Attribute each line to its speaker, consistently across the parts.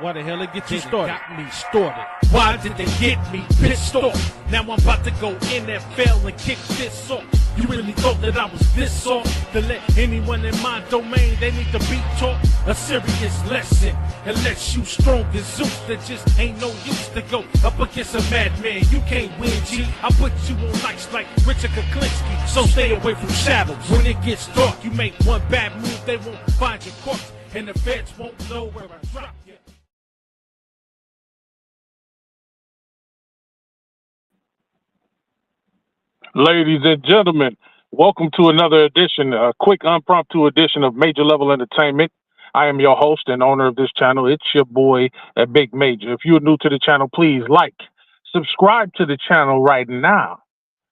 Speaker 1: Why the hell it get you started? Got me started. Why did they get me pissed off? Now I'm about to go NFL and kick this off. You really thought that I was this soft? To let anyone in my domain, they need to be taught a serious lesson. Unless you strong as Zeus, there just ain't no use to go up against a madman. You can't win, G. I put you on ice like Richard Kuklinski. So stay away from shadows. When it gets dark, you make one bad move, they won't find your corpse. And the feds won't know where I dropped you.
Speaker 2: Ladies and gentlemen, welcome to another edition, a quick impromptu edition of Major Level Entertainment. I am your host and owner of this channel. It's your boy, Big Major. If you're new to the channel, please like, subscribe to the channel right now.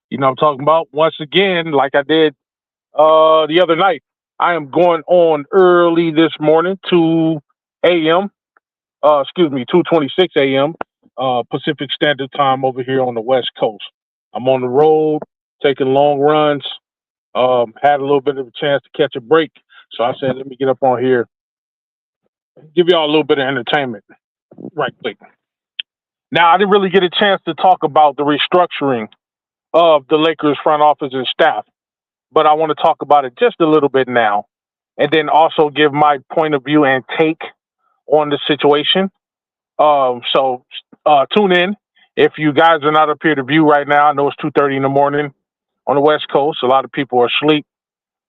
Speaker 2: You know what I'm talking about? Once again, like I did the other night, I am going on early this morning, 2 a.m., 2:26 a.m. Pacific Standard Time over here on the West Coast. I'm on the road, taking long runs. Had a little bit of a chance to catch a break, so I said, let me get up on here, give y'all a little bit of entertainment right quick. Now, I didn't really get a chance to talk about the restructuring of the Lakers front office and staff, but I want to talk about it just a little bit now, and then also give my point of view and take on the situation. So tune in. If you guys are not up here to view right now, I know it's 2:30 in the morning on the West Coast. A lot of people are asleep,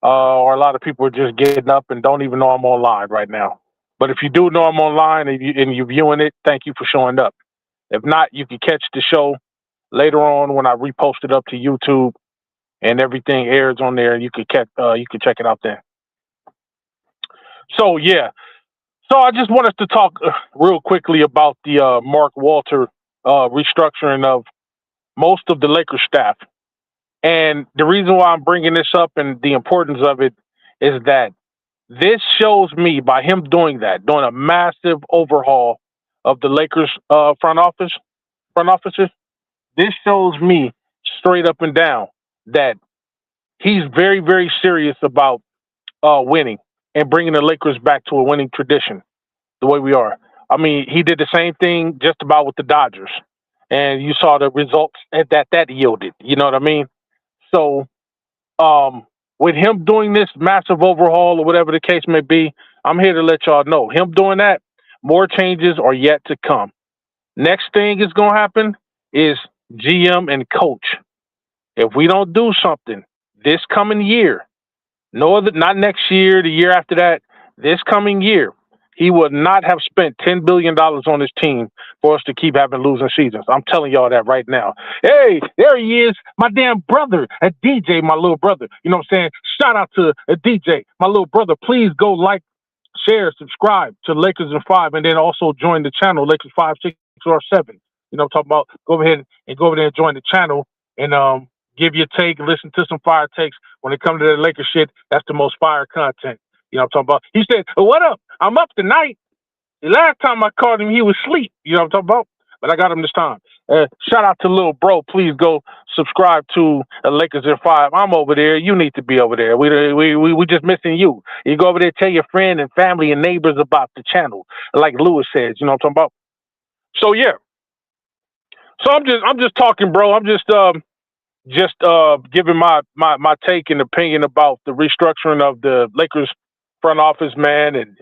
Speaker 2: or a lot of people are just getting up and don't even know I'm online right now. But if you do know I'm online and you're viewing it, thank you for showing up. If not, you can catch the show later on when I repost it up to YouTube and everything airs on there, and you can check it out then. So yeah, so I just wanted to talk real quickly about the Mark Walter restructuring of most of the Lakers staff. And the reason why I'm bringing this up and the importance of it is that this shows me, by him doing that, doing a massive overhaul of the Lakers front offices, this shows me straight up and down that he's very, very serious about winning and bringing the Lakers back to a winning tradition, the way we are. I mean, he did the same thing just about with the Dodgers, and you saw the results that yielded. You know what I mean? So, with him doing this massive overhaul or whatever the case may be, I'm here to let y'all know. Him doing that, more changes are yet to come. Next thing is going to happen is GM and coach. If we don't do something this coming year, not next year, the year after that, this coming year, he would not have spent $10 billion on his team for us to keep having losing seasons. I'm telling y'all that right now. Hey, there he is, my damn brother, a DJ, my little brother. You know what I'm saying? Shout out to a DJ, my little brother. Please go like, share, subscribe to Lakers in 5, and then also join the channel, Lakers 5, 6, or 7. You know what I'm talking about? Go ahead and go over there and join the channel and give your take, listen to some fire takes. When it comes to the Lakers shit, that's the most fire content. You know what I'm talking about? He said, what up? I'm up tonight. The last time I called him, he was asleep. You know what I'm talking about? But I got him this time. Shout out to little bro. Please go subscribe to Lakers in 5. I'm over there. You need to be over there. We just missing you. You go over there, tell your friend and family and neighbors about the channel, like Lewis says. You know what I'm talking about? So yeah. So I'm just talking, bro. I'm just giving my take and opinion about the restructuring of the Lakers front office, man, and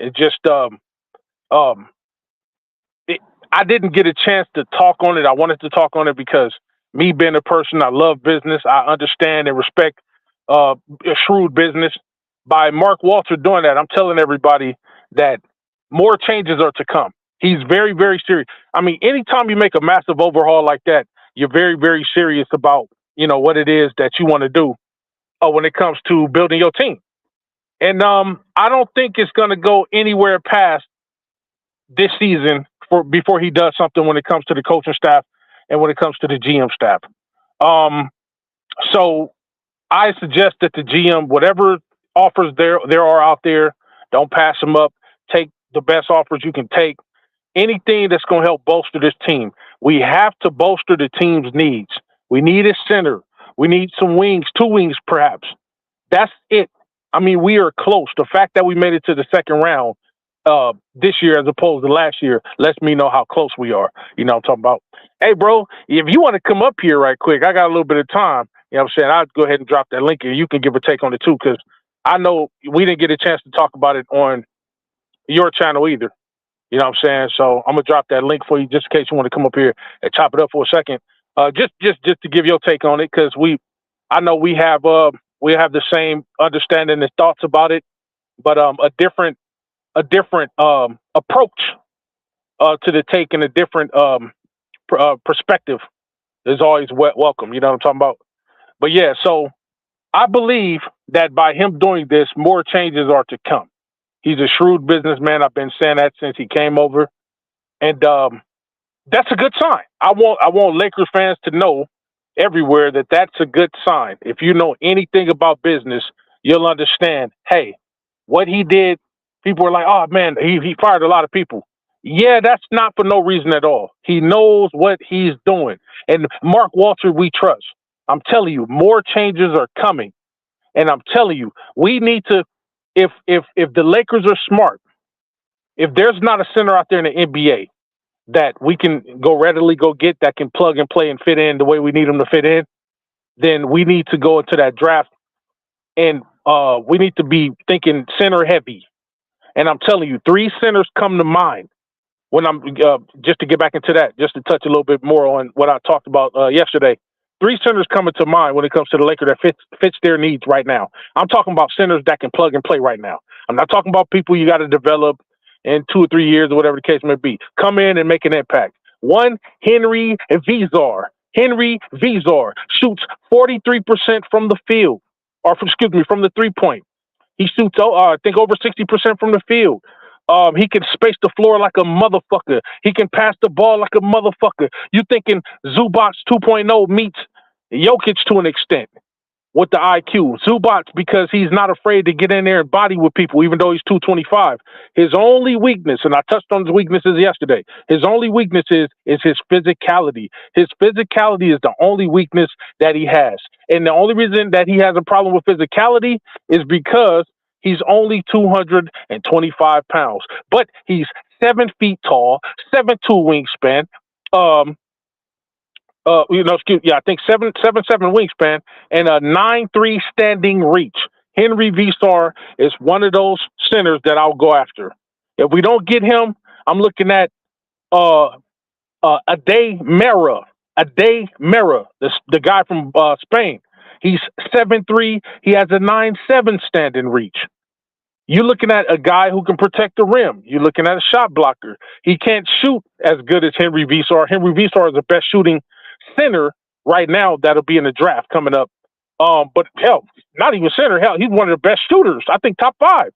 Speaker 2: I didn't get a chance to talk on it. I wanted to talk on it because me being a person, I love business. I understand and respect a shrewd business. By Mark Walter doing that, I'm telling everybody that more changes are to come. He's very, very serious. I mean, anytime you make a massive overhaul like that, you're very, very serious about, what it is that you want to do when it comes to building your team. And I don't think it's going to go anywhere past this season before he does something when it comes to the coaching staff and when it comes to the GM staff. So I suggest that the GM, whatever offers there are out there, don't pass them up. Take the best offers you can take. Anything that's going to help bolster this team. We have to bolster the team's needs. We need a center. We need some wings, 2 wings perhaps. That's it. I mean, we are close. The fact that we made it to the second round this year as opposed to last year lets me know how close we are. You know what I'm talking about? Hey, bro, if you want to come up here right quick, I got a little bit of time. You know what I'm saying? I'll go ahead and drop that link and you can give a take on it too, because I know we didn't get a chance to talk about it on your channel either. You know what I'm saying? So I'm gonna drop that link for you just in case you want to come up here and chop it up for a second. Just to give your take on it, because I know we have the same understanding and thoughts about it, but a different approach to the take and a different perspective is always welcome. You know what I'm talking about? But yeah, so I believe that by him doing this, more changes are to come. He's a shrewd businessman. I've been saying that since he came over, and that's a good sign. I want Lakers fans to know everywhere that that's a good sign. If you know anything about business, you'll understand. Hey, what he did, people were like, "Oh man, he fired a lot of people." Yeah, that's not for no reason at all. He knows what he's doing, and Mark Walter, we trust. I'm telling you, more changes are coming, and I'm telling you, we need to. If the Lakers are smart, if there's not a center out there in the NBA that we can go readily go get that can plug and play and fit in the way we need them to fit in, then we need to go into that draft and we need to be thinking center heavy. And I'm telling you, three centers come to mind when I'm just to get back into that, just to touch a little bit more on what I talked about yesterday. Three centers coming to mind when it comes to the Lakers that fits their needs right now. I'm talking about centers that can plug and play right now. I'm not talking about people you got to develop in 2 or 3 years or whatever the case may be. Come in and make an impact. One, Henry Vizar. Henry Vizar shoots 43% from the field, or from the 3-point. He shoots, I think, over 60% from the field. He can space the floor like a motherfucker. He can pass the ball like a motherfucker. You thinking Zubac 2.0 meets Jokic to an extent with the IQ. Zubac, because he's not afraid to get in there and body with people, even though he's 225. His only weakness, and I touched on his weaknesses yesterday, his only weakness is his physicality. His physicality is the only weakness that he has. And the only reason that he has a problem with physicality is because he's only 225 pounds. But he's 7 feet tall, 7'2" wingspan. I think 7'7" wingspan and a 9'3" standing reach. Henry Vizar is one of those centers that I'll go after. If we don't get him, I'm looking at Ade Mera. Ade Mera, the guy from Spain. He's 7'3". He has a 9'7" standing reach. You're looking at a guy who can protect the rim. You're looking at a shot blocker. He can't shoot as good as Henry Vizar. Henry Vizar is the best shooting center right now that'll be in the draft coming up. But hell, not even center. Hell, he's one of the best shooters. I think top 5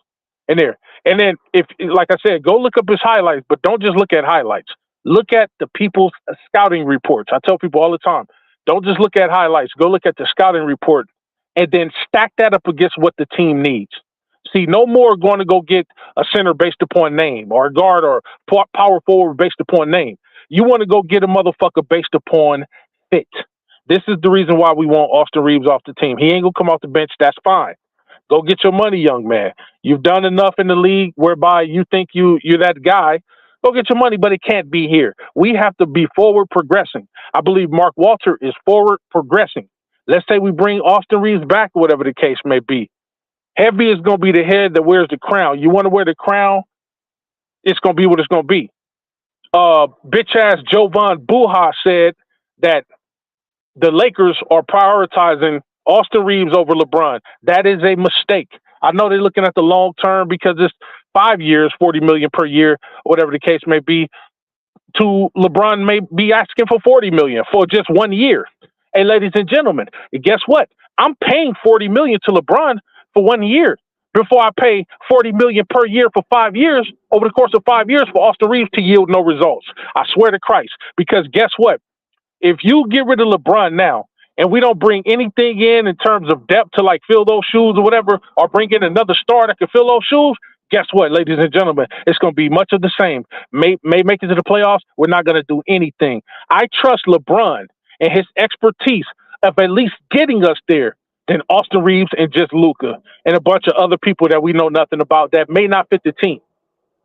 Speaker 2: in there. And then like I said, go look up his highlights, but don't just look at highlights. Look at the people's scouting reports. I tell people all the time, don't just look at highlights. Go look at the scouting report and then stack that up against what the team needs. See, no more going to go get a center based upon name or a guard or power forward based upon name. You want to go get a motherfucker based upon fit. This is the reason why we want Austin Reeves off the team. He ain't going to come off the bench. That's fine. Go get your money, young man. You've done enough in the league whereby you think you're that guy. Go get your money, but it can't be here. We have to be forward progressing. I believe Mark Walter is forward progressing. Let's say we bring Austin Reeves back, whatever the case may be. Heavy is going to be the head that wears the crown. You want to wear the crown, it's going to be what it's going to be. Bitch-ass Jovan Buha said that the Lakers are prioritizing Austin Reeves over LeBron. That is a mistake. I know they're looking at the long term because it's 5 years, $40 million per year, whatever the case may be. To LeBron may be asking for $40 million for just 1 year. Hey, ladies and gentlemen, guess what? I'm paying $40 million to LeBron for 1 year before I pay $40 million per year for 5 years, over the course of 5 years for Austin Reeves to yield no results. I swear to Christ. Because guess what? If you get rid of LeBron now and we don't bring anything in terms of depth to like fill those shoes or whatever, or bring in another star that can fill those shoes, guess what, ladies and gentlemen? It's going to be much of the same. May make it to the playoffs. We're not going to do anything. I trust LeBron and his expertise of at least getting us there than Austin Reeves and just Luka and a bunch of other people that we know nothing about that may not fit the team.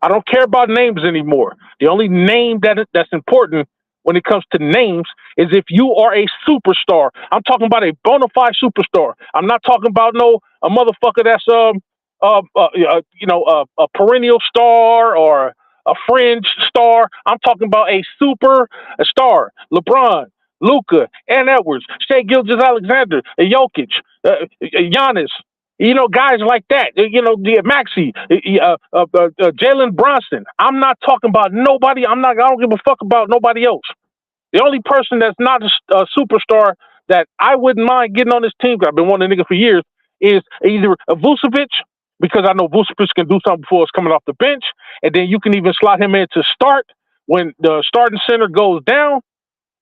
Speaker 2: I don't care about names anymore. The only name that's important when it comes to names is if you are a superstar. I'm talking about a bona fide superstar. I'm not talking about a motherfucker that's a perennial star or a fringe star. I'm talking about a super star. LeBron, Luka, Ant Edwards, Shai Gilgeous-Alexander, Jokic, Giannis. Guys like that. The Maxey, Jalen Brunson. I'm not talking about nobody. I don't give a fuck about nobody else. The only person that's not a superstar that I wouldn't mind getting on this team, because I've been wanting a nigga for years, is either a Vucevic, because I know Vucevic can do something for us coming off the bench, and then you can even slot him in to start when the starting center goes down,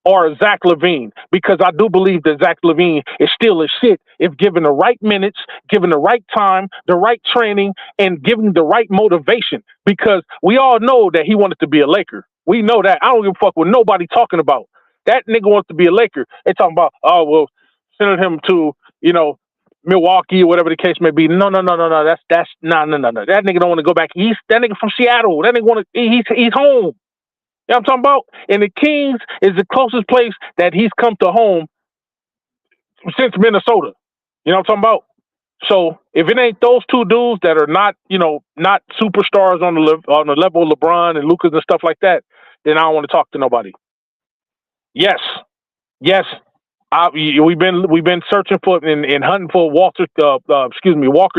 Speaker 2: or Zach LaVine, because I do believe that Zach LaVine is still a shit if given the right minutes, given the right time, the right training, and given the right motivation, because we all know that he wanted to be a Laker. We know that. I don't give a fuck what nobody talking about. That nigga wants to be a Laker. They talking about, oh, well, send him to, Milwaukee or whatever the case may be. No. That's no. That nigga don't want to go back. That nigga from Seattle. That nigga he's home. You know what I'm talking about? And the Kings is the closest place that he's come to home since Minnesota. You know what I'm talking about? So if it ain't those two dudes that are not superstars on the level of LeBron and Lucas and stuff like that, then I don't want to talk to nobody. Yes. We've been searching for and hunting for Walker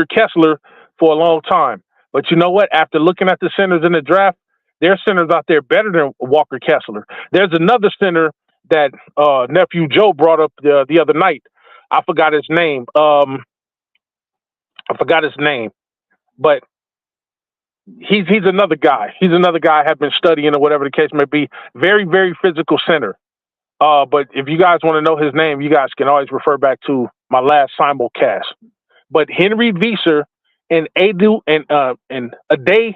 Speaker 2: Kessler for a long time. But you know what? After looking at the centers in the draft, there are centers out there better than Walker Kessler. There's another center that nephew Joe brought up the other night. I forgot his name. But he's another guy. He's another guy I have been studying or whatever the case may be. Very, very physical center. But if you guys want to know his name, you guys can always refer back to my last simulcast. But Henry Visser and Ade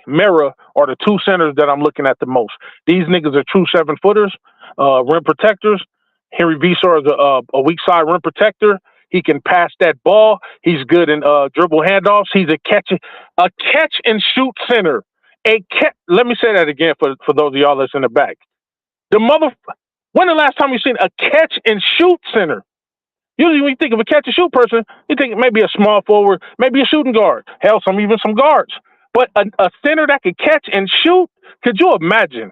Speaker 2: Mera are the two centers that I'm looking at the most. These niggas are true 7-footers, rim protectors. Henry Visser is a weak side rim protector. He can pass that ball. He's good in dribble handoffs. He's a catch and shoot center. Let me say that again for those of y'all that's in the back. When the last time you seen a catch and shoot center? Usually when you think of a catch and shoot person, you think maybe a small forward, maybe a shooting guard, hell, even some guards. But a center that could catch and shoot, could you imagine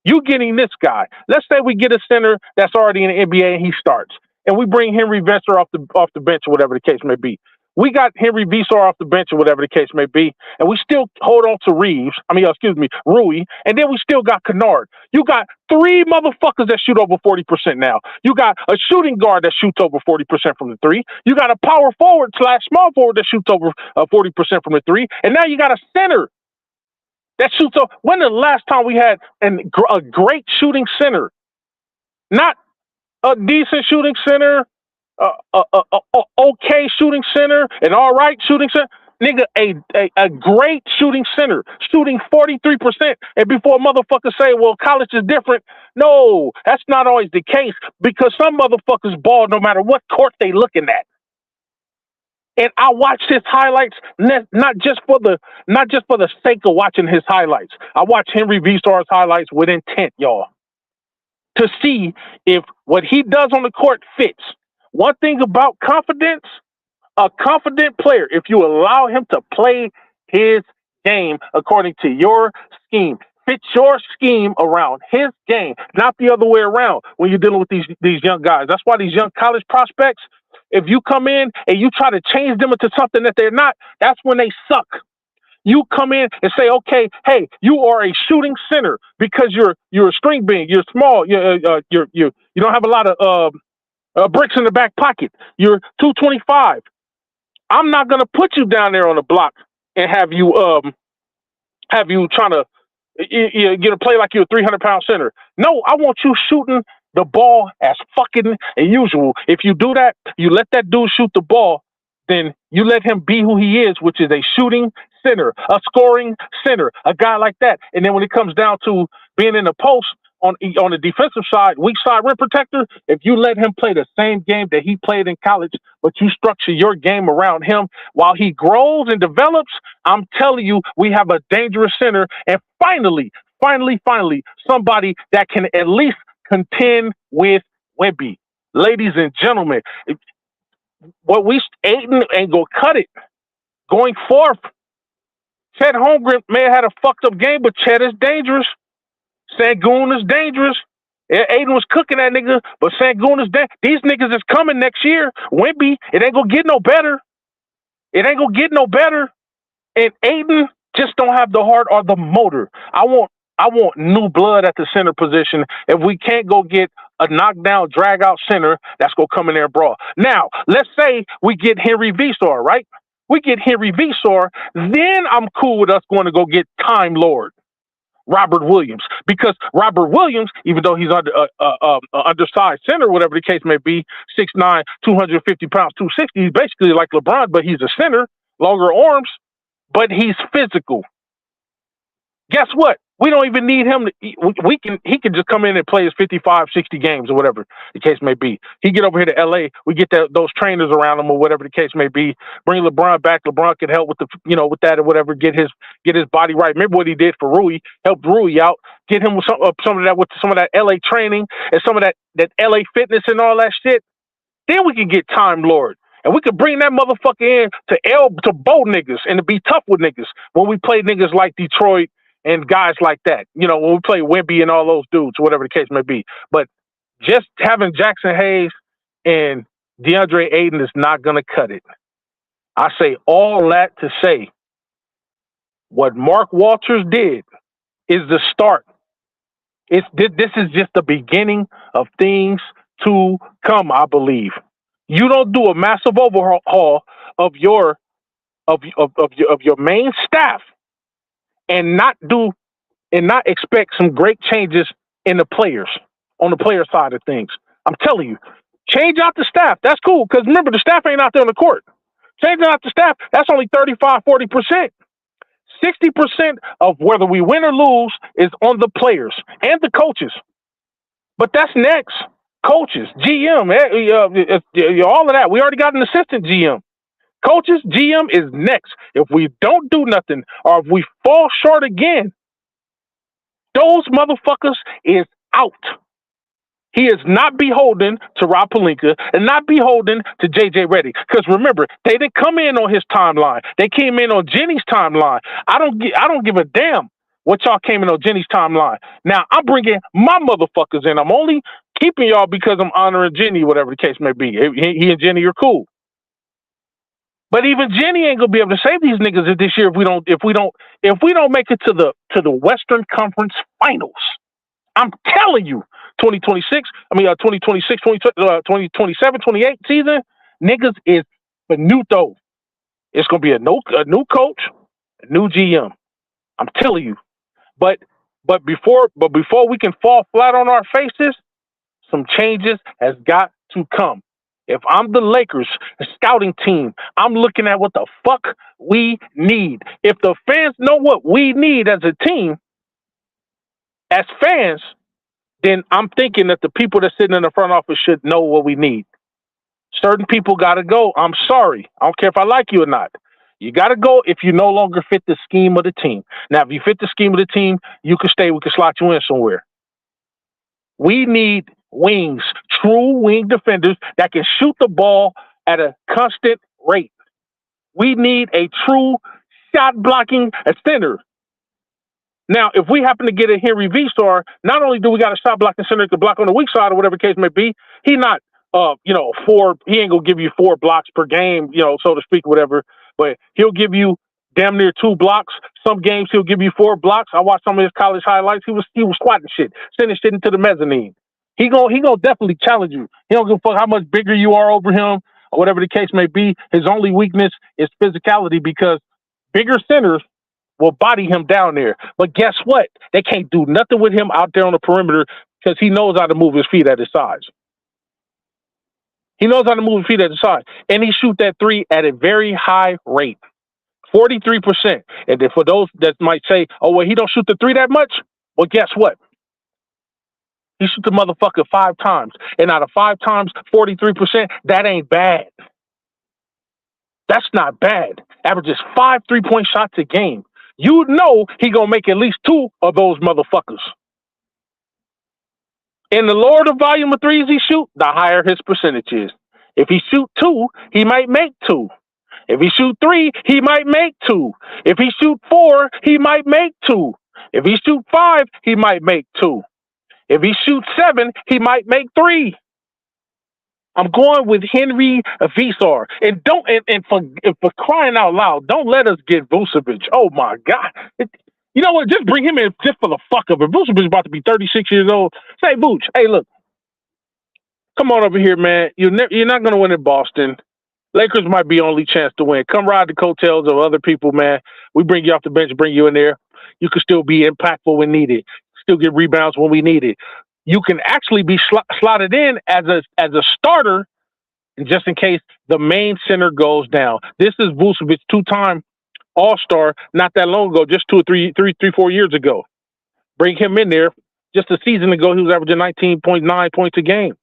Speaker 2: you getting this guy? Let's say we get a center that's already in the NBA and he starts, and we bring Henry Visser off the bench or whatever the case may be. We got Henry Visser off the bench or whatever the case may be, and we still hold on to Rui, and then we still got Kennard. You got three motherfuckers that shoot over 40% now. You got a shooting guard that shoots over 40% from the three. You got a power forward / small forward that shoots over 40% from the three, and now you got a center that shoots over. When the last time we had a great shooting center? Not a decent shooting center, okay shooting center, an all right shooting center. Nigga, a great shooting center, shooting 43%. And before motherfuckers say, well, college is different. No, that's not always the case, because some motherfuckers ball no matter what court they looking at. And I watch his highlights not just for the sake of watching his highlights. I watch Henry Visser's highlights with intent, y'all, to see if what he does on the court fits. One thing about confidence, a confident player, if you allow him to play his game according to your scheme, fit your scheme around his game, not the other way around when you're dealing with these young guys. That's why these young college prospects, if you come in and you try to change them into something that they're not, that's when they suck. You come in and say, okay, hey, you are a shooting center because you're a string bean, you're small, you don't have a lot of bricks in the back pocket. You're 225. I'm not gonna put you down there on the block and have you trying to get a play like you're a 300-pound center. No, I want you shooting the ball as fucking usual. If you do that, you let that dude shoot the ball, then you let him be who he is, which is a shooting center, a scoring center, a guy like that. And then when it comes down to being in the post, on the defensive side, weak side rim protector, if you let him play the same game that he played in college, but you structure your game around him while he grows and develops, I'm telling you, we have a dangerous center. And finally, somebody that can at least contend with Wemby. Ladies and gentlemen, Aiden ain't gonna cut it. Going forth, Chet Holmgren may have had a fucked up game, but Chet is dangerous. Sangoon is dangerous. Aiden was cooking that nigga, but Sangoon is dangerous. These niggas is coming next year. Wemby, it ain't gonna get no better. It ain't gonna get no better. And Aiden just don't have the heart or the motor. I want new blood at the center position. If we can't go get a knockdown, drag out center, that's gonna come in there and brawl. Now, let's say we get Henry Vesor, right? We get Henry Vesor, then I'm cool with us going to go get Time Lord, Robert Williams, because Robert Williams, even though he's undersized center, whatever the case may be, 6'9", 250 pounds, 260, he's basically like LeBron, but he's a center, longer arms, but he's physical. Guess what? We don't even need him. He can just come in and play his 55, 60 games or whatever the case may be. He get over here to L.A. We get those trainers around him or whatever the case may be. Bring LeBron back. LeBron can help with with that or whatever. Get his body right. Remember what he did for Rui. Helped Rui out. Get him with some of that L.A. training and some of that L.A. fitness and all that shit. Then we can get Time Lord. And we could bring that motherfucker in to bow niggas and to be tough with niggas when we play niggas like Detroit and guys like that, when we play Wemby and all those dudes, whatever the case may be. But just having Jackson Hayes and DeAndre Ayton is not going to cut it. I say all that to say what Mark Walters did is the start. This is just the beginning of things to come, I believe. You don't do a massive overhaul of your main staff and not expect some great changes in the players, on the player side of things. I'm telling you, change out the staff. That's cool, because remember, the staff ain't out there on the court. Changing out the staff, that's only 35, 40%. 60% of whether we win or lose is on the players and the coaches. But that's next. Coaches, GM, all of that. We already got an assistant GM. Coaches, GM is next. If we don't do nothing or if we fall short again, those motherfuckers is out. He is not beholden to Rob Pelinka and not beholden to JJ Redick. Because remember, they didn't come in on his timeline. They came in on Jenny's timeline. I don't give a damn what y'all came in on Jenny's timeline. Now, I'm bringing my motherfuckers in. I'm only keeping y'all because I'm honoring Jenny, whatever the case may be. He and Jenny are cool. But even Jenny ain't gonna be able to save these niggas this year if we don't make it to the Western Conference Finals. I'm telling you, 2027, 28 season, niggas is finito. It's gonna be a new coach, a new GM. I'm telling you. But before we can fall flat on our faces, some changes has got to come. If I'm the Lakers scouting team, I'm looking at what the fuck we need. If the fans know what we need as a team, as fans, then I'm thinking that the people that sitting in the front office should know what we need. Certain people got to go. I'm sorry. I don't care if I like you or not. You got to go if you no longer fit the scheme of the team. Now, if you fit the scheme of the team, you can stay. We can slot you in somewhere. We need wings, true wing defenders that can shoot the ball at a constant rate. We need a true shot blocking center. Now, if we happen to get a Henry V-Star, not only do we got a shot blocking center that can block on the weak side or whatever the case may be, he not, he ain't gonna give you 4 blocks per game, so to speak, whatever, but he'll give you damn near 2 blocks. Some games he'll give you 4 blocks. I watched some of his college highlights. He was squatting shit, sending shit into the mezzanine. He gonna definitely challenge you. He don't give a fuck how much bigger you are over him or whatever the case may be. His only weakness is physicality because bigger centers will body him down there. But guess what? They can't do nothing with him out there on the perimeter because he knows how to move his feet at his size. He knows how to move his feet at his size. And he shoot that 3 at a very high rate. 43%. And then for those that might say, oh, well, he don't shoot the 3 that much. Well, guess what? He shoot the motherfucker 5 times. And out of 5 times, 43%, that ain't bad. That's not bad. Averages 5 3-point shots a game. You know he gonna make at least 2 of those motherfuckers. And the lower the volume of threes he shoot, the higher his percentage is. If he shoot 2, he might make 2. If he shoot 3, he might make 2. If he shoot 4, he might make 2. If he shoot 5, he might make 2. If he shoots 7, he might make 3. I'm going with Henry Visar. And for crying out loud, don't let us get Vucevic. Oh my God. You know what? Just bring him in just for the fuck of it. Vucevic is about to be 36 years old. Say, Vooch, hey, look, come on over here, man. You're not going to win in Boston. Lakers might be only chance to win. Come ride the coattails of other people, man. We bring you off the bench, bring you in there. You can still be impactful when needed. Still get rebounds when we need it. You can actually be slotted in as a starter, just in case the main center goes down. This is Vucevic, 2-time All-Star, not that long ago, just 4 years ago. Bring him in there. Just a season ago, he was averaging 19.9 points a game.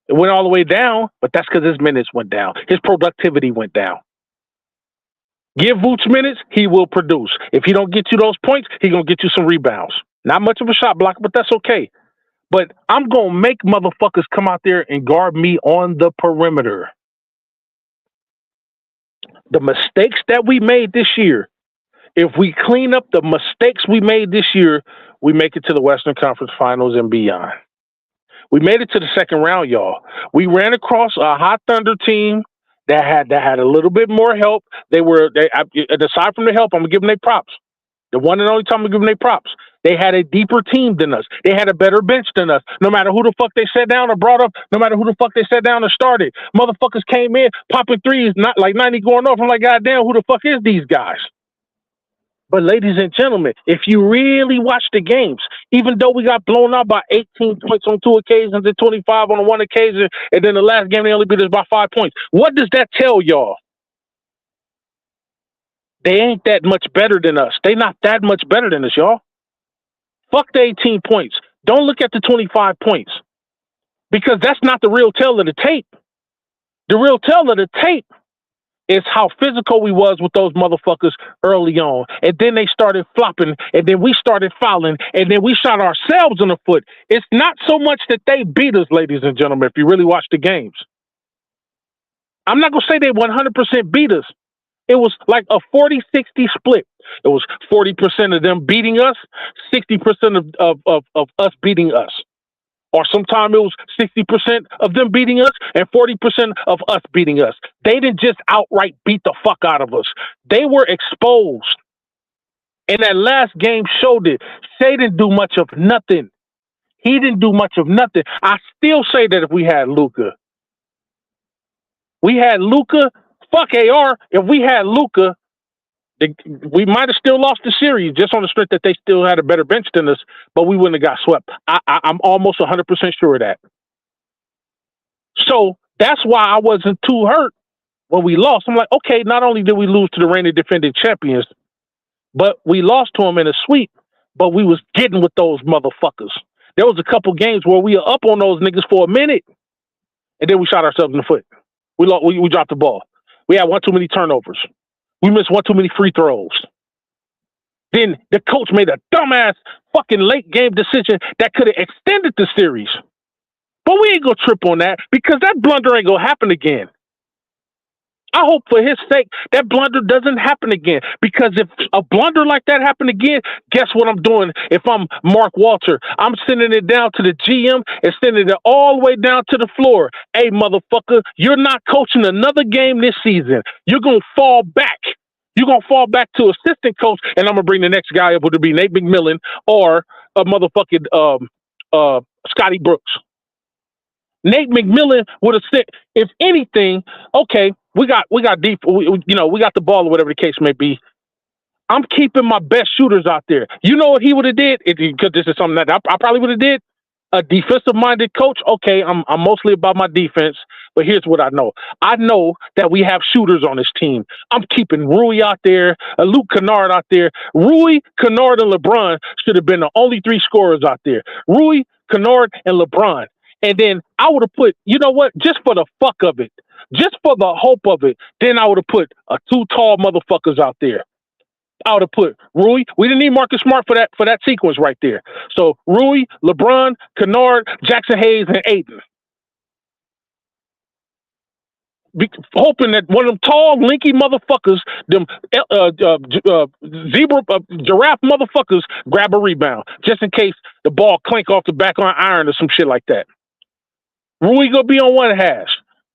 Speaker 2: It went all the way down, but that's because his minutes went down. His productivity went down. Give Vooch minutes, he will produce. If he don't get you those points, he going to get you some rebounds. Not much of a shot blocker, but that's okay. But I'm going to make motherfuckers come out there and guard me on the perimeter. The mistakes that we made this year, if we clean up the mistakes we made this year, we make it to the Western Conference Finals and beyond. We made it to the second round, y'all. We ran across a hot Thunder team that had a little bit more help. Aside from the help, I'm gonna give them their props. The one and only time I'm gonna give them their props. They had a deeper team than us. They had a better bench than us. No matter who the fuck they sat down or brought up, no matter who the fuck they sat down or started, motherfuckers came in popping threes, not like 90 going off. I'm like, goddamn, who the fuck is these guys? But ladies and gentlemen, if you really watch the games, even though we got blown out by 18 points on 2 occasions and 25 on one occasion, and then the last game they only beat us by 5 points, what does that tell y'all? They ain't that much better than us. They not that much better than us, y'all. Fuck the 18 points. Don't look at the 25 points, because that's not the real tale of the tape. The real tale of the tape is how physical we was with those motherfuckers early on. And then they started flopping, and then we started fouling, and then we shot ourselves in the foot. It's not so much that they beat us, ladies and gentlemen, if you really watch the games. I'm not going to say they 100% beat us. It was like a 40-60 split. It was 40% of them beating us, 60% of us beating us. Or sometimes it was 60% of them beating us and 40% of us beating us. They didn't just outright beat the fuck out of us. They were exposed. And that last game showed it. Shea didn't do much of nothing. He didn't do much of nothing. I still say that if we had Luka. Fuck AR. If we had Luka, we might have still lost the series just on the strength that they still had a better bench than us, but we wouldn't have got swept. I'm almost 100% sure of that. So that's why I wasn't too hurt when we lost. I'm like, okay, not only did we lose to the reigning defending champions, but we lost to them in a sweep, but we was getting with those motherfuckers. There was a couple games where we were up on those niggas for a minute, and then we shot ourselves in the foot. We dropped the ball. We had one too many turnovers. We missed one too many free throws. Then the coach made a dumbass fucking late game decision that could have extended the series. But we ain't gonna trip on that, because that blunder ain't gonna happen again. I hope for his sake that blunder doesn't happen again, because if a blunder like that happen again, guess what I'm doing? If I'm Mark Walter, I'm sending it down to the GM and sending it all the way down to the floor. Hey, motherfucker, you're not coaching another game this season. You're going to fall back. You're going to fall back to assistant coach, and I'm going to bring the next guy up, would it be Nate McMillan or a motherfucking Scotty Brooks. Nate McMillan would have said, if anything, okay, we got deep, we got the ball or whatever the case may be. I'm keeping my best shooters out there. You know what he would have did? Because this is something that I probably would have did. a defensive-minded coach, okay, I'm mostly about my defense, but here's what I know. I know that we have shooters on this team. I'm keeping Rui out there, Luke Kennard out there. Rui, Kennard, and LeBron should have been the only three scorers out there. Rui, Kennard, and LeBron. And then I would have put, you know what, just for the fuck of it, just for the hope of it, then I would have put two tall motherfuckers out there. I would have put Rui. We didn't need Marcus Smart for that sequence right there. So Rui, LeBron, Kennard, Jackson Hayes, and Aiden. Hoping that one of them tall, linky motherfuckers, them giraffe motherfuckers, grab a rebound just in case the ball clink off the back on iron or some shit like that. Rui gonna be on one hash.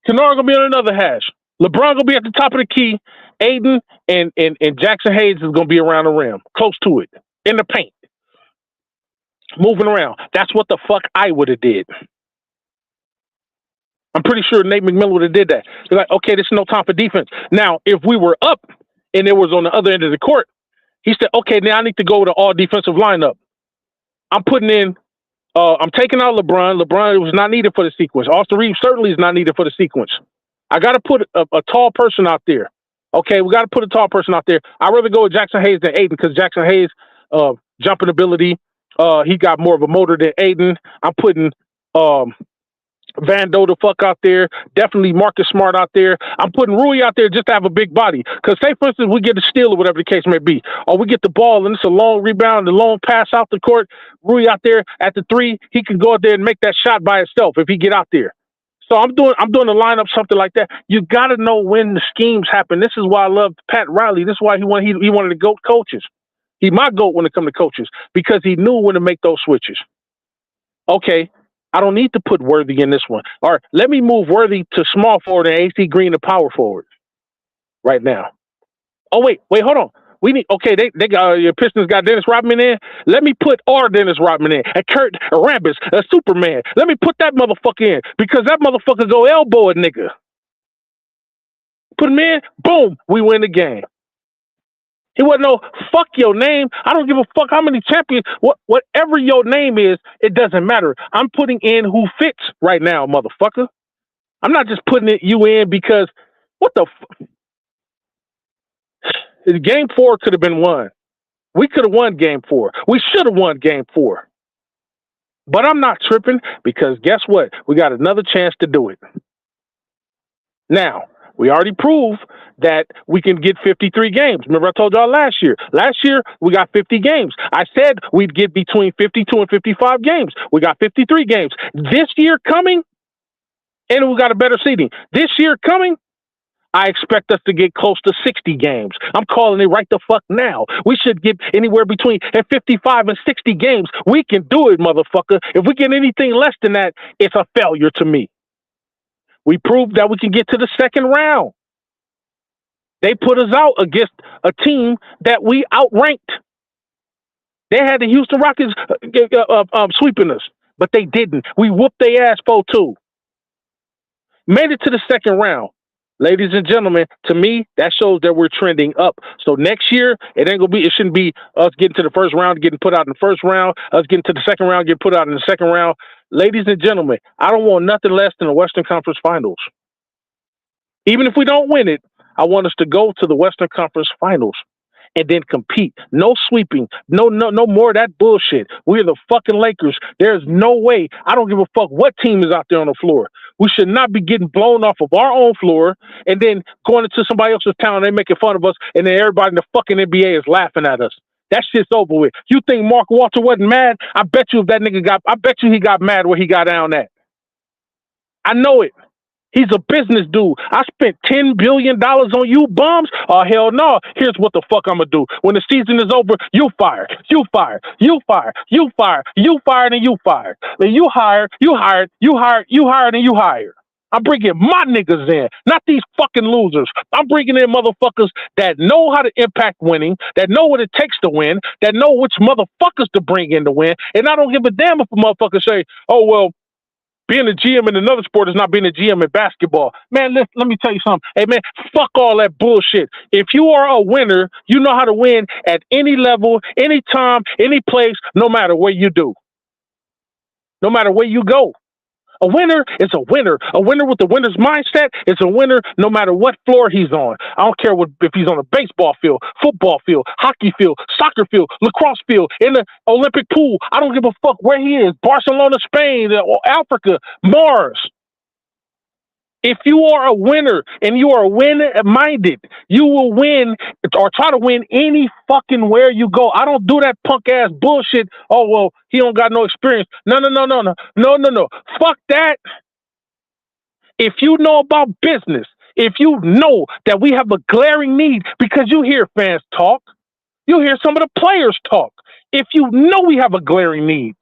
Speaker 2: Kennard gonna be on another hash. LeBron gonna be at the top of the key. Aiden and Jackson Hayes is gonna be around the rim, close to it, in the paint, moving around. That's what the fuck I would have did. I'm pretty sure Nate McMillan would have did that. They're like, okay, this is no time for defense. Now, if we were up and it was on the other end of the court, he said, okay, now I need to go to all defensive lineup. I'm putting in, I'm taking out LeBron. LeBron was not needed for the sequence. Austin Reeves certainly is not needed for the sequence. I got to put a tall person out there. Okay, we got to put a tall person out there. I'd rather go with Jackson Hayes than Aiden because Jackson Hayes, jumping ability, he got more of a motor than Aiden. I'm putting Vando the fuck out there. Definitely Marcus Smart out there. I'm putting Rui out there just to have a big body. Because say, for instance, we get a steal or whatever the case may be, or we get the ball and it's a long rebound, a long pass out the court. Rui out there at the three, he can go out there and make that shot by himself if he get out there. So I'm doing the lineup, something like that. You got to know when the schemes happen. This is why I love Pat Riley. This is why he wanted to GOAT coaches. He my GOAT when it comes to coaches because he knew when to make those switches. Okay, I don't need to put Worthy in this one. All right, let me move Worthy to small forward and AC Green to power forward right now. Oh, wait, hold on. We need, okay, they got, your Pistons got Dennis Rodman in. Let me put our Dennis Rodman in. And Kurt Rambis, a Superman. Let me put that motherfucker in because that motherfucker go elbow a nigga. Put him in, boom, we win the game. He wasn't no, fuck your name. I don't give a fuck how many champions, whatever your name is, it doesn't matter. I'm putting in who fits right now, motherfucker. I'm not just putting you in because, what the fuck? Game 4 could have been won. We could have won Game 4. We should have won Game 4. But I'm not tripping because guess what? We got another chance to do it. Now, we already proved that we can get 53 games. Remember I told y'all last year. Last year, we got 50 games. I said we'd get between 52 and 55 games. We got 53 games. This year coming, and we got a better seeding. This year coming, I expect us to get close to 60 games. I'm calling it right the fuck now. We should get anywhere between 55 and 60 games. We can do it, motherfucker. If we get anything less than that, it's a failure to me. We proved that we can get to the second round. They put us out against a team that we outranked. They had the Houston Rockets sweeping us, but they didn't. We whooped their ass 4-2. Made it to the second round. Ladies and gentlemen, to me, that shows that we're trending up. So next year, it shouldn't be us getting to the first round, getting put out in the first round, us getting to the second round, getting put out in the second round. Ladies and gentlemen, I don't want nothing less than the Western Conference Finals. Even if we don't win it, I want us to go to the Western Conference Finals and then compete. No sweeping. No more of that bullshit. We're the fucking Lakers. There's no way. I don't give a fuck what team is out there on the floor. We should not be getting blown off of our own floor and then going into somebody else's town and they making fun of us and then everybody in the fucking NBA is laughing at us. That shit's over with. You think Mark Walter wasn't mad? I bet you he got mad where he got down at. I know it. He's a business dude. I spent $10 billion on you bums? Oh, hell no. Here's what the fuck I'm going to do. When the season is over, you fired. You fired. You fired. You fired. You fired and you fired. Then you hired. You hired. You hired. You hired and you hired. I'm bringing my niggas in, not these fucking losers. I'm bringing in motherfuckers that know how to impact winning, that know what it takes to win, that know which motherfuckers to bring in to win. And I don't give a damn if a motherfucker say, oh, well, being a GM in another sport is not being a GM in basketball. Man, let me tell you something. Hey, man, fuck all that bullshit. If you are a winner, you know how to win at any level, any time, any place, no matter what you do. no matter where you go. A winner is a winner. A winner with the winner's mindset is a winner no matter what floor he's on. I don't care if he's on a baseball field, football field, hockey field, soccer field, lacrosse field, in the Olympic pool. I don't give a fuck where he is. Barcelona, Spain, or Africa, Mars. If you are a winner and you are win-minded, you will win or try to win any fucking where you go. I don't do that punk ass bullshit. Oh, well, he don't got no experience. No. Fuck that. If you know about business, if you know that we have a glaring need, because you hear fans talk, you hear some of the players talk. If you know we have a glaring need,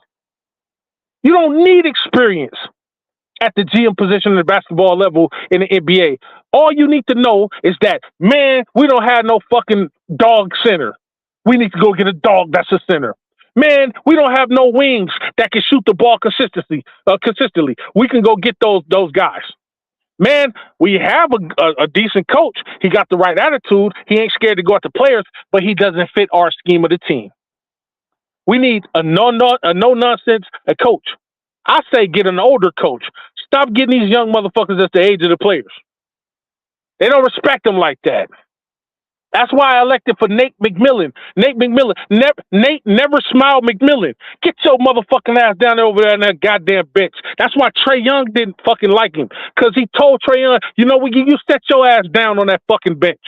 Speaker 2: you don't need experience at the GM position at the basketball level in the NBA. All you need to know is that, man, we don't have no fucking dog center. We need to go get a dog that's a center. Man, we don't have no wings that can shoot the ball consistently. We can go get those guys. Man, we have a decent coach. He got the right attitude. He ain't scared to go at the players, but he doesn't fit our scheme of the team. We need a no-nonsense coach. I say get an older coach. Stop getting these young motherfuckers at the age of the players. They don't respect them like that. That's why I elected for Nate McMillan. Nate never smiled McMillan. Get your motherfucking ass down there over there on that goddamn bench. That's why Trae Young didn't fucking like him. Because he told Trae Young, you know what, you set your ass down on that fucking bench.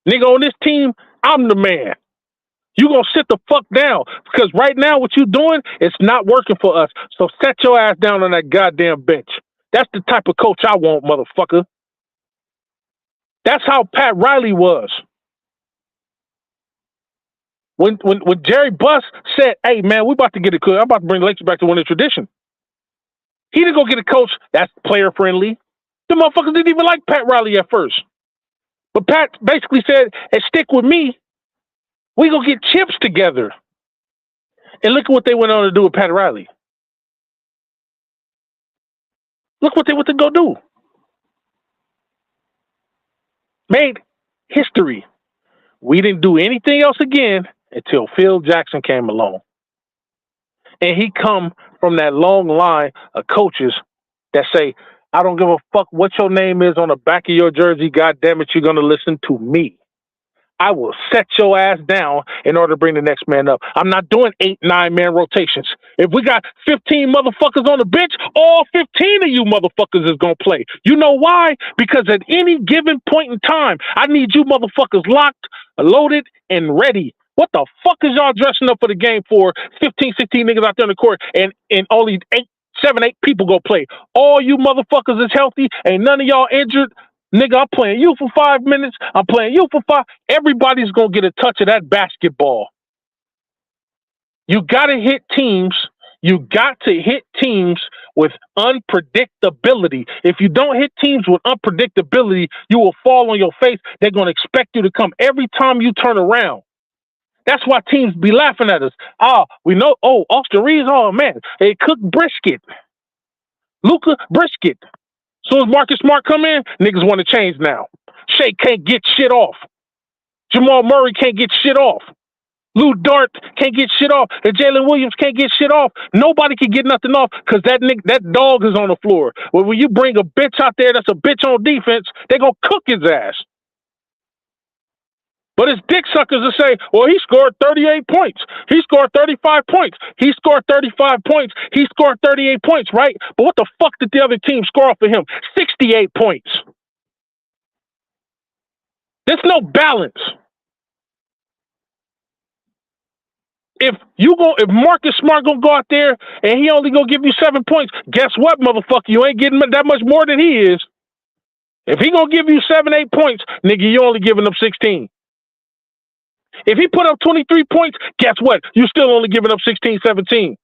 Speaker 2: Nigga, on this team, I'm the man. You gonna sit the fuck down, because right now what you doing, it's not working for us. So set your ass down on that goddamn bench. That's the type of coach I want, motherfucker. That's how Pat Riley was. When Jerry Buss said, hey man, we about to get it good. I'm about to bring the Lakers back to winning tradition. He didn't go get a coach that's player friendly. The motherfuckers didn't even like Pat Riley at first. But Pat basically said, hey, stick with me. We gonna get chips together. And look at what they went on to do with Pat Riley. Look what they went to go do. Made history. We didn't do anything else again until Phil Jackson came along. And he come from that long line of coaches that say, I don't give a fuck what your name is on the back of your jersey. God damn it, you're gonna listen to me. I will set your ass down in order to bring the next man up. I'm not doing 8, 9-man rotations. If we got 15 motherfuckers on the bench, all 15 of you motherfuckers is going to play. You know why? Because at any given point in time, I need you motherfuckers locked, loaded, and ready. What the fuck is y'all dressing up for the game for? 15, 16 niggas out there on the court and only 7, 8 people go play. All you motherfuckers is healthy. Ain't none of y'all injured. Nigga, I'm playing you for 5 minutes. I'm playing you for 5. Everybody's going to get a touch of that basketball. You got to hit teams. You got to hit teams with unpredictability. If you don't hit teams with unpredictability, you will fall on your face. They're going to expect you to come every time you turn around. That's why teams be laughing at us. We know, Austin Reeves, man, they cook brisket. Luka brisket. Soon as Marcus Smart come in, niggas want to change now. Shea can't get shit off. Jamal Murray can't get shit off. Lou Dort can't get shit off. And Jalen Williams can't get shit off. Nobody can get nothing off because that dog is on the floor. Well, when you bring a bitch out there that's a bitch on defense, they're going to cook his ass. But it's dick suckers to say, well, he scored 38 points. He scored 35 points. He scored 35 points. He scored 38 points, right? But what the fuck did the other team score off of him? 68 points. There's no balance. If Marcus Smart gonna go out there and he only gonna give you 7 points, guess what, motherfucker? You ain't getting that much more than he is. If he gonna give you 7, 8 points, nigga, you only giving up 16. If he put up 23 points, guess what? You're still only giving up 16, 17.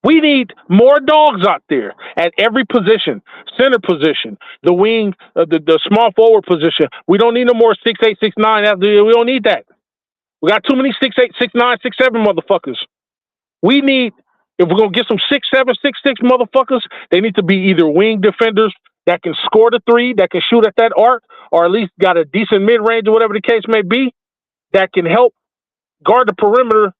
Speaker 2: We need more dogs out there at every position. Center position, the wing, the small forward position. We don't need no more 6'8", 6'9". We don't need that. We got too many 6'8", 6'9", 6'7" motherfuckers. We need, if we're going to get some 6'7", 6'6" motherfuckers, they need to be either wing defenders that can score the three, that can shoot at that arc, or at least got a decent mid-range or whatever the case may be, that can help guard the perimeter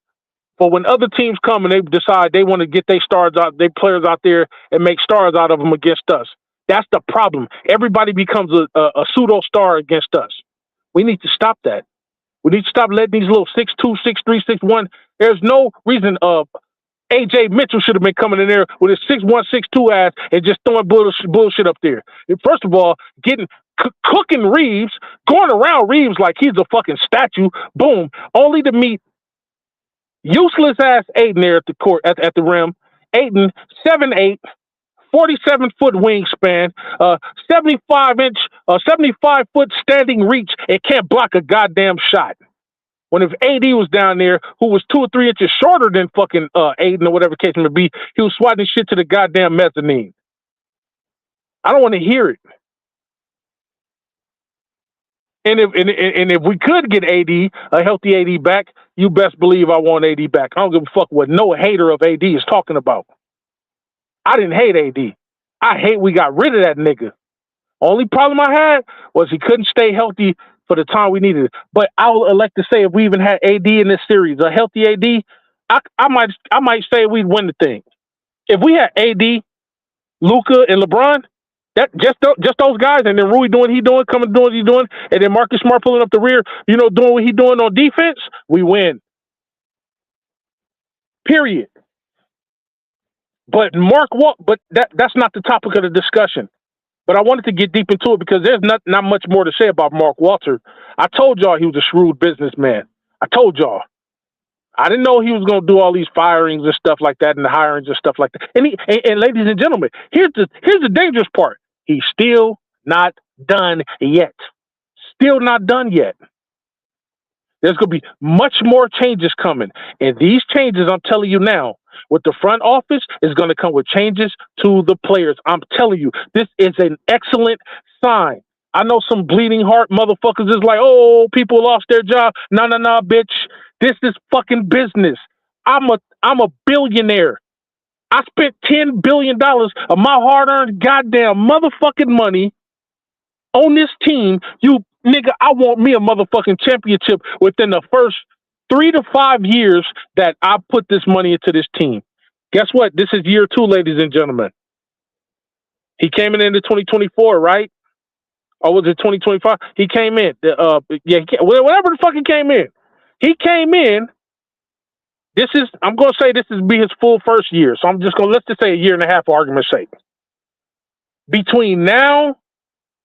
Speaker 2: But when other teams come and they decide they want to get their stars out, their players out there and make stars out of them against us, that's the problem. Everybody becomes a pseudo star against us. We need to stop that. We need to stop letting these little 6'2", 6'3", 6'1". There's no reason A.J. Mitchell should have been coming in there with his 6'1", 6'2" ass and just throwing bullshit up there. And first of all, cooking Reeves, going around Reeves like he's a fucking statue, boom, only to meet useless ass Aiden there at the court at the rim. Aiden, 7'8", 47-foot wingspan, 75-foot standing reach, and can't block a goddamn shot. When if AD was down there, who was 2 or 3 inches shorter than fucking Aiden or whatever case may be, he was swatting shit to the goddamn mezzanine. I don't want to hear it. And if we could get AD, a healthy AD back, you best believe I want AD back. I don't give a fuck what no hater of AD is talking about. I didn't hate AD. I hate we got rid of that nigga. Only problem I had was he couldn't stay healthy for the time we needed it. But I'll elect to say if we even had AD in this series, a healthy AD, I might say we'd win the thing. If we had AD, Luka, and LeBron, that just those guys, and then Rui doing what he doing, coming doing what he doing, and then Marcus Smart pulling up the rear, doing what he doing on defense, we win. Period. But that's not the topic of the discussion. But I wanted to get deep into it because there's not much more to say about Mark Walter. I told y'all he was a shrewd businessman. I told y'all. I didn't know he was going to do all these firings and stuff like that and the hirings and stuff like that. And ladies and gentlemen, here's the dangerous part. He's still not done yet. Still not done yet. There's going to be much more changes coming. And these changes, I'm telling you now, with the front office is going to come with changes to the players. I'm telling you, this is an excellent sign. I know some bleeding heart motherfuckers is like, oh, people lost their job. No, bitch. This is fucking business. I'm a billionaire. I spent $10 billion of my hard-earned goddamn motherfucking money on this team. You nigga, I want me a motherfucking championship within the first 3 to 5 years that I put this money into this team. Guess what? This is year 2, ladies and gentlemen. He came in into 2024, right? Or was it 2025? He came in. Whatever the fuck he came in. He came in. I'm going to say this is be his full first year. So let's just say a year and a half for argument's sake. Between now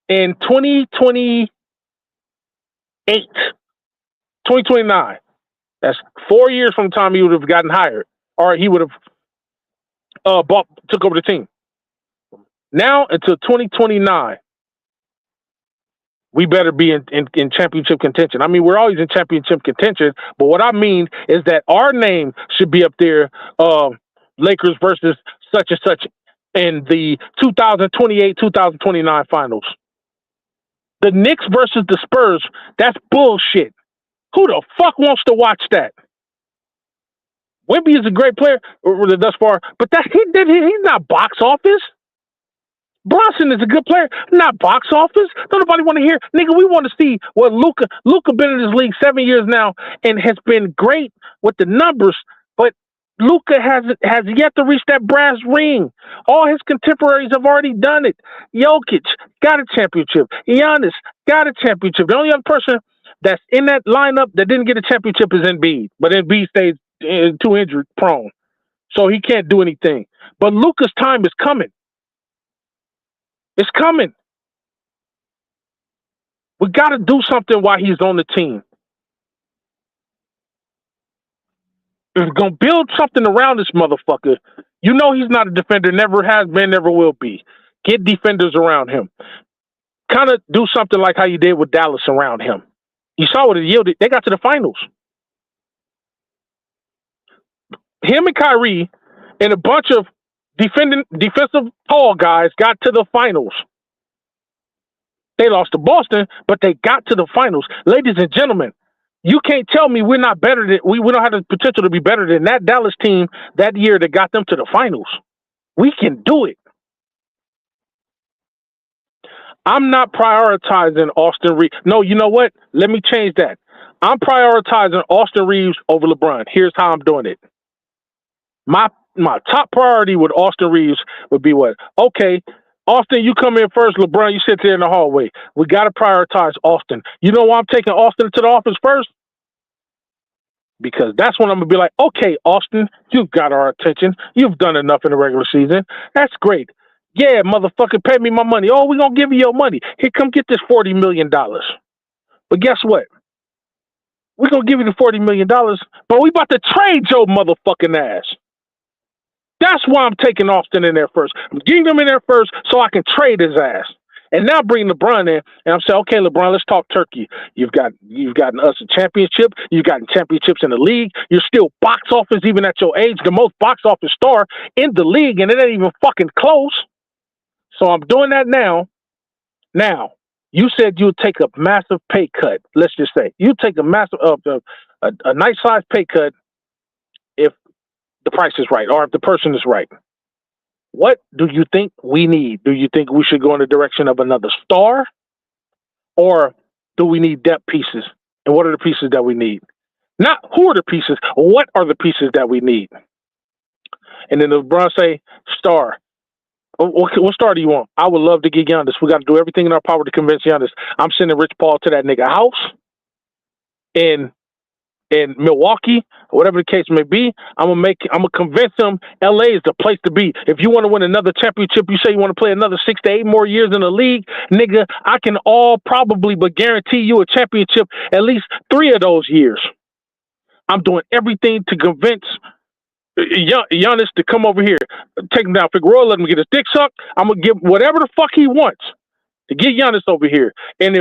Speaker 2: and 2029. That's 4 years from the time he would have gotten hired, or he would have took over the team. Now until 2029, we better be in championship contention. I mean, we're always in championship contention, but what I mean is that our name should be up there, Lakers versus such and such in the 2028-2029 finals. The Knicks versus the Spurs, that's bullshit. Who the fuck wants to watch that? Wemby is a great player thus far, but he's not box office. Bronson is a good player, not box office. Don't nobody want to hear. Nigga, we want to see what Luka been in this league 7 years now and has been great with the numbers, but Luka has yet to reach that brass ring. All his contemporaries have already done it. Jokic got a championship. Giannis got a championship. The only other person that's in that lineup that didn't get a championship is Embiid, but Embiid stays too injured prone, so he can't do anything. But Luka's time is coming. It's coming. We got to do something while he's on the team. If we're going to build something around this motherfucker, you know he's not a defender, never has been, never will be. Get defenders around him. Kind of do something like how you did with Dallas around him. You saw what it yielded. They got to the finals. Him and Kyrie and a bunch of defensive tall guys got to the finals. They lost to Boston, but they got to the finals. Ladies and gentlemen, you can't tell me we're not better than we don't have the potential to be better than that Dallas team that year that got them to the finals. We can do it. I'm not prioritizing Austin Reeves. No, you know what? Let me change that. I'm prioritizing Austin Reeves over LeBron. Here's how I'm doing it. My top priority with Austin Reeves would be what? Okay, Austin, you come in first. LeBron, you sit there in the hallway. We got to prioritize Austin. You know why I'm taking Austin to the office first? Because that's when I'm going to be like, okay, Austin, you've got our attention. You've done enough in the regular season. That's great. Yeah, motherfucker, pay me my money. Oh, we're going to give you your money. Here, come get this $40 million. But guess what? We're going to give you the $40 million, but we about to trade your motherfucking ass. That's why I'm taking Austin in there first. I'm getting him in there first so I can trade his ass. And now bring LeBron in, and I'm saying, okay, LeBron, let's talk turkey. You've gotten us a championship. You've gotten championships in the league. You're still box office, even at your age, the most box office star in the league, and it ain't even fucking close. So I'm doing that now. Now, you said you'd take a massive pay cut. Let's just say you take a massive, a nice size pay cut if the price is right or if the person is right. What do you think we need? Do you think we should go in the direction of another star? Or do we need depth pieces? And what are the pieces that we need? Not who are the pieces, what are the pieces that we need? And then LeBron say, star. What star do you want? I would love to get Giannis. We got to do everything in our power to convince Giannis. I'm sending Rich Paul to that nigga house in Milwaukee, whatever the case may be. I'm gonna convince him LA is the place to be. If you want to win another championship, you say you want to play another 6 to 8 more years in the league, nigga, I can but guarantee you a championship at least 3 of those years. I'm doing everything to convince Giannis to come over here. Take him down Figueroa, let him get his dick sucked. I'm gonna give whatever the fuck he wants to get Giannis over here. And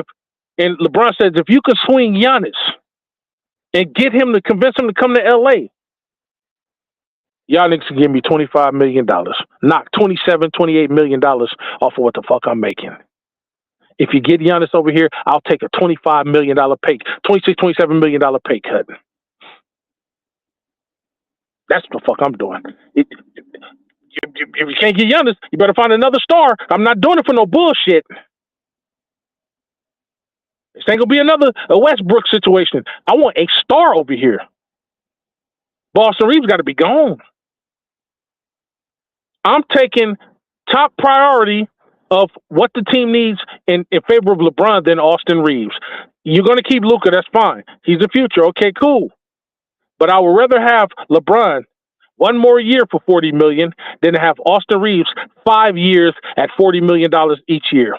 Speaker 2: LeBron says, if you could swing Giannis and get him to convince him to come to LA, y'all niggas can give me $25 million. Knock $27, $28 million off of what the fuck I'm making. If you get Giannis over here, I'll take a $25 million pay, $26, $27 million pay cut. That's what the fuck I'm doing. If you can't get Giannis, you better find another star. I'm not doing it for no bullshit. This ain't gonna be another Westbrook situation. I want a star over here. Boston Reeves got to be gone. I'm taking top priority of what the team needs in favor of LeBron than Austin Reeves. You're gonna keep Luka, that's fine. He's the future. Okay, cool. But I would rather have LeBron 1 more year for $40 million than to have Austin Reeves 5 years at $40 million each year.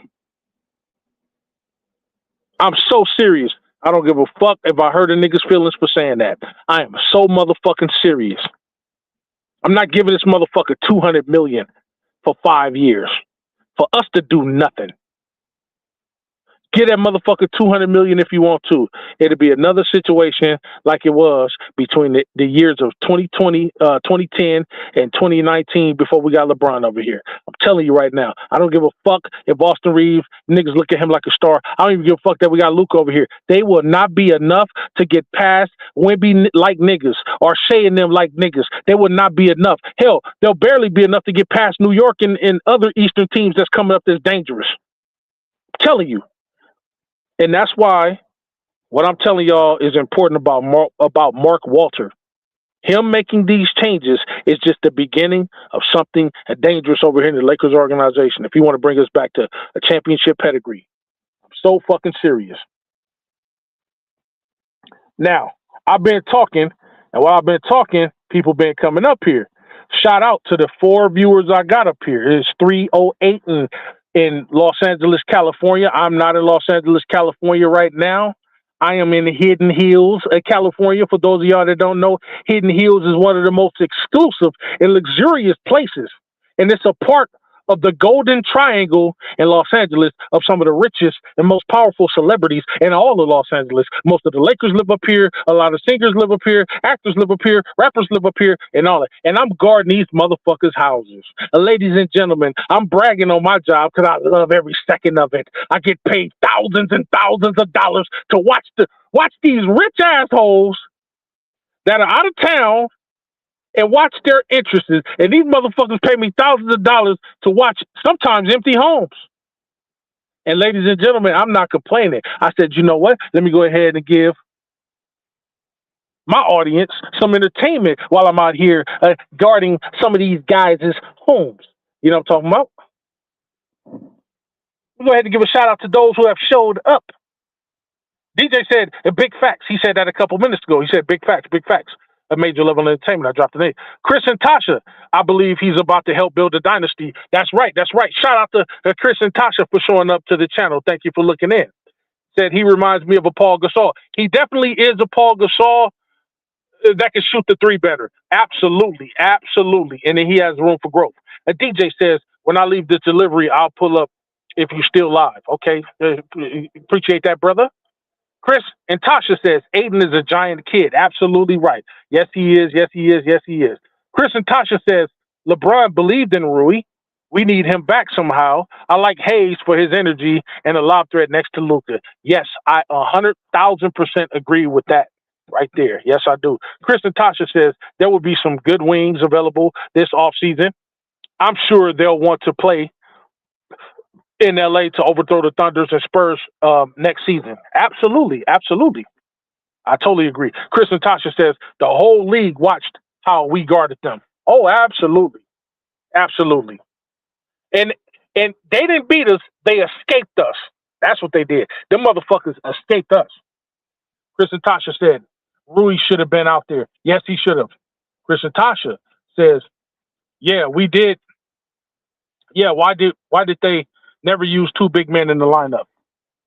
Speaker 2: I'm so serious. I don't give a fuck if I hurt a nigga's feelings for saying that. I am so motherfucking serious. I'm not giving this motherfucker $200 million for 5 years for us to do nothing. Get that motherfucker $200 million if you want to. It'll be another situation like it was between the years of 2020, 2010 and 2019 before we got LeBron over here. I'm telling you right now, I don't give a fuck if Austin Reeves, niggas look at him like a star. I don't even give a fuck that we got Luke over here. They will not be enough to get past Wemby like niggas or Shea and them like niggas. They will not be enough. Hell, they'll barely be enough to get past New York and other Eastern teams that's coming up that's dangerous. I'm telling you. And that's why what I'm telling y'all is important about Mark Walter. Him making these changes is just the beginning of something dangerous over here in the Lakers organization. If you want to bring us back to a championship pedigree. I'm so fucking serious. Now, I've been talking, and while I've been talking, people been coming up here. Shout out to the 4 viewers I got up here. It's 308 in Los Angeles, California. I'm not in Los Angeles, California right now. I am in the Hidden Hills of California. For those of y'all that don't know, Hidden Hills is one of the most exclusive and luxurious places. And it's a part of the Golden Triangle in Los Angeles of some of the richest and most powerful celebrities in all of Los Angeles. Most of the Lakers live up here. A lot of singers live up here. Actors live up here. Rappers live up here and all that. And I'm guarding these motherfuckers' houses. Ladies and gentlemen, I'm bragging on my job because I love every second of it. I get paid thousands and thousands of dollars to watch these rich assholes that are out of town and watch their interests. And these motherfuckers pay me thousands of dollars to watch sometimes empty homes. And ladies and gentlemen, I'm not complaining. I said, you know what? Let me go ahead and give my audience some entertainment while I'm out here guarding some of these guys' homes. You know what I'm talking about? We go ahead and give a shout out to those who have showed up. DJ said big facts. He said that a couple minutes ago. He said big facts, big facts. A major level entertainment. I dropped the name. Chris and Tasha. I believe he's about to help build a dynasty. That's right. That's right. Shout out to Chris and Tasha for showing up to the channel. Thank you for looking in. Said he reminds me of a Paul Gasol. He definitely is a Paul Gasol that can shoot the three better. Absolutely. Absolutely. And then he has room for growth. A DJ says, when I leave this delivery, I'll pull up if you're still live. Okay. Appreciate that, brother. Chris and Tasha says, Aiden is a giant kid. Absolutely right. Yes, he is. Yes, he is. Yes, he is. Chris and Tasha says, LeBron believed in Rui. We need him back somehow. I like Hayes for his energy and a lob threat next to Luka. Yes, I 100,000% agree with that right there. Yes, I do. Chris and Tasha says there will be some good wings available this offseason. I'm sure they'll want to play in LA to overthrow the Thunders and Spurs next season. Absolutely. Absolutely. I totally agree. Chris and Tasha says the whole league watched how we guarded them. Oh, absolutely. Absolutely. And they didn't beat us. They escaped us. That's what they did. Them motherfuckers escaped us. Chris and Tasha said Rui should have been out there. Yes, he should have. Chris and Tasha says, yeah, we did. Yeah, why did they never use two big men in the lineup?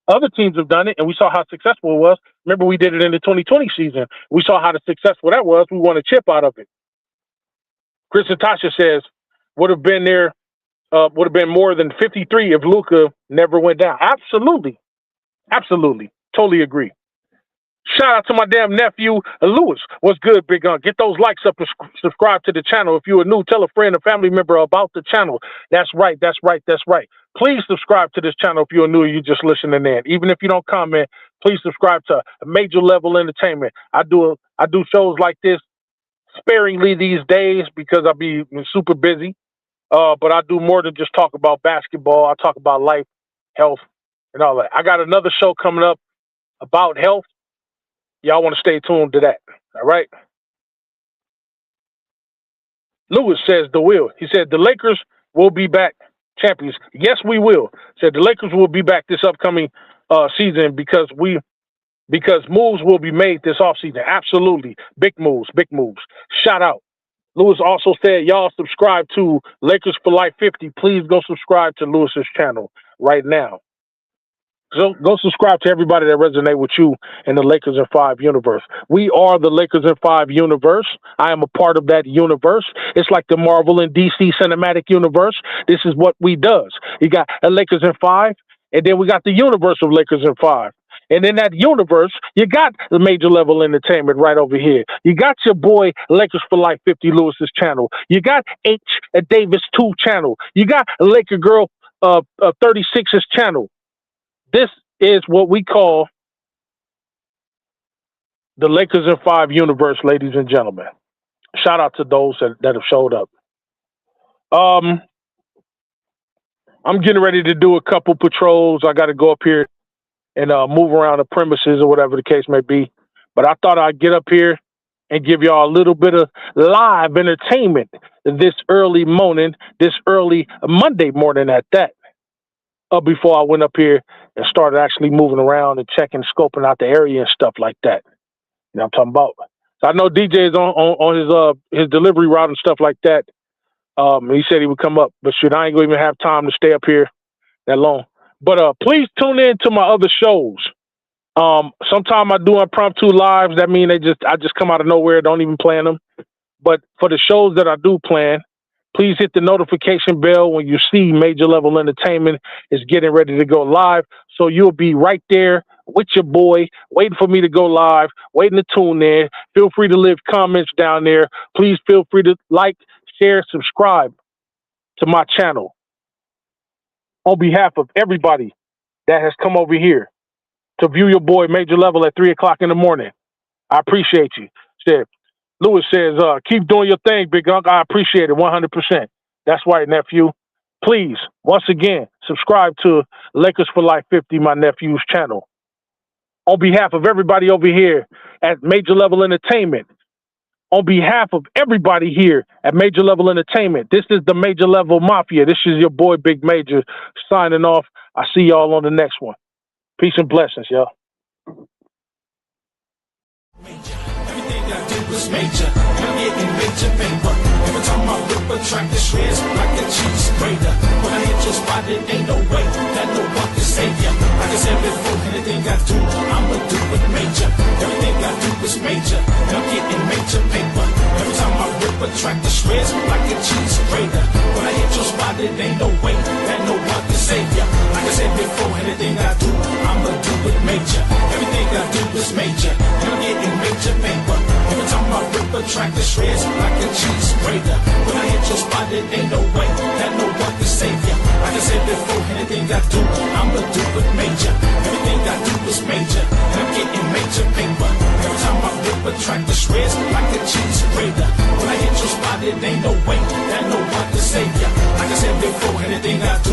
Speaker 2: Other teams have done it, and we saw how successful it was. Remember, we did it in the 2020 season. We saw how successful that was. We won a chip out of it. Chris and Tasha says would have been more than 53 if Luka never went down. Absolutely. Absolutely. Totally agree. Shout out to my damn nephew, Lewis. What's good, Big Gun? Get those likes up and subscribe to the channel. If you are new, tell a friend, a family member about the channel. That's right. That's right. That's right. Please subscribe to this channel if you're new and you're just listening in. Even if you don't comment, please subscribe to Major Level Entertainment. I do shows like this sparingly these days because I'll be super busy. But I do more than just talk about basketball. I talk about life, health, and all that. I got another show coming up about health. Y'all want to stay tuned to that. All right. Lewis says the will. He said the Lakers will be back champions. Yes, we will. Said the Lakers will be back this upcoming season because moves will be made this offseason. Absolutely. Big moves. Big moves. Shout out. Lewis also said, y'all subscribe to Lakers for Life 50. Please go subscribe to Lewis's channel right now. So go subscribe to everybody that resonate with you in the Lakers in 5 universe. We are the Lakers in 5 universe. I am a part of that universe. It's like the Marvel and DC cinematic universe. This is what we does. You got a Lakers in 5, and then we got the universe of Lakers in 5. And in that universe, you got the Major Level Entertainment right over here. You got your boy Lakers for Life 50 Lewis's channel. You got H Davis 2 channel. You got Laker Girl 36's channel. This is what we call the Lakers in 5 universe, ladies and gentlemen. Shout out to those that have showed up. I'm getting ready to do a couple patrols. I got to go up here and move around the premises or whatever the case may be. But I thought I'd get up here and give y'all a little bit of live entertainment this early morning, this early Monday morning at that. Before I went up here and started actually moving around and checking, scoping out the area and stuff like that. You know what I'm talking about? So I know DJ is on his delivery route and stuff like that. He said he would come up, but shit, I ain't gonna even have time to stay up here that long. But please tune in to my other shows. Sometime I do impromptu lives. That mean I just come out of nowhere, don't even plan them. But for the shows that I do plan, please hit the notification bell when you see Major Level Entertainment is getting ready to go live. So you'll be right there with your boy, waiting for me to go live, waiting to tune in. Feel free to leave comments down there. Please feel free to like, share, subscribe to my channel. On behalf of everybody that has come over here to view your boy Major Level at 3 o'clock in the morning, I appreciate you. Lewis says, keep doing your thing, Big Unc. I appreciate it 100%. That's right, nephew. Please, once again, subscribe to Lakers for Life 50, my nephew's channel. on behalf of everybody over here at Major Level Entertainment, on behalf of everybody here at Major Level Entertainment, this is the Major Level Mafia. This is your boy, Big Major, signing off. I see y'all on the next one. Peace and blessings, y'all.
Speaker 3: Everything I do is major, and I'm getting major paper. Every time I whip a track, the shreds like a cheese grater. When I hit your spot, it ain't no way that no one can save ya. Like I said before, anything I do, I'ma do it major. Everything I do is major, and I'm getting major paper. Every time I whip a track, the shreds like a cheese grater. When I hit your spot, it ain't no way that no one can save ya. Like I said before, anything I do, I'ma do it major. Everything I do is major, and I'm getting major paper. Every time I rip a track, the shreds like a cheese grater. When I hit your spot, it ain't no way that no one can save ya. Like I said before, anything I do, I'ma do it major. Everything I do is major, and I'm getting major paper. Every time I rip a track, the shreds like a cheese grater. When I hit your spot, it ain't no way that no one can save ya. Like I said before, anything I do,